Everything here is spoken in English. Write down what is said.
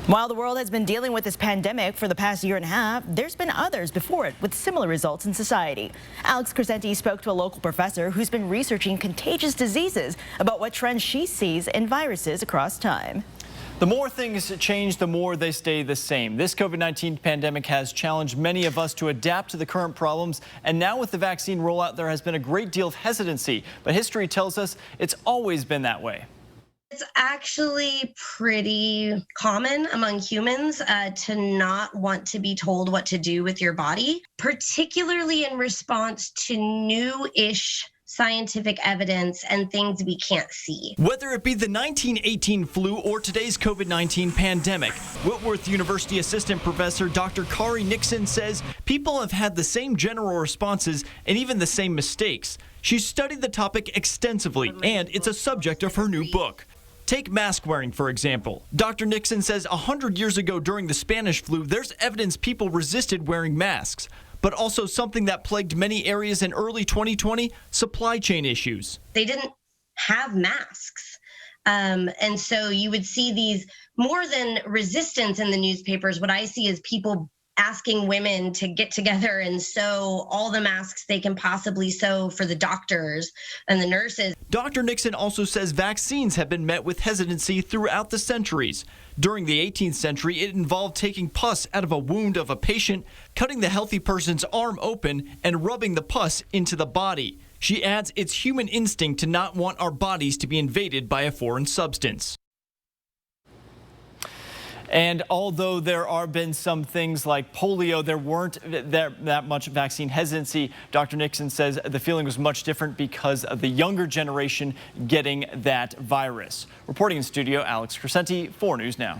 While the world has been dealing with this pandemic for the past year and a half, there's been others before it with similar results in society. Alex Crescenti spoke to a local professor who's been researching contagious diseases about what trends she sees in viruses across time. The more things change, the more they stay the same. This COVID-19 pandemic has challenged many of us to adapt to the current problems. And now with the vaccine rollout, there has been a great deal of hesitancy. But history tells us it's always been that way. It's actually pretty common among humans to not want to be told what to do with your body, particularly in response to new-ish scientific evidence and things we can't see. Whether it be the 1918 flu or today's COVID-19 pandemic, Whitworth University assistant professor Dr. Kari Nixon says people have had the same general responses and even the same mistakes. She's studied the topic extensively, and it's a subject of her new book. Take mask wearing, for example. Dr. Nixon says 100 years ago during the Spanish flu, there's evidence people resisted wearing masks. But also something that plagued many areas in early 2020, supply chain issues. They didn't have masks. And so you would see these more than resistance in the newspapers. What I see is people asking women to get together and sew all the masks they can possibly sew for the doctors and the nurses. Dr. Nixon also says vaccines have been met with hesitancy throughout the centuries. During the 18th century, it involved taking pus out of a wound of a patient, cutting the healthy person's arm open, and rubbing the pus into the body. She adds it's human instinct to not want our bodies to be invaded by a foreign substance. And although there have been some things like polio, there weren't that much vaccine hesitancy. Dr. Nixon says the feeling was much different because of the younger generation getting that virus. Reporting in studio, Alex Crescenti, 4 News Now.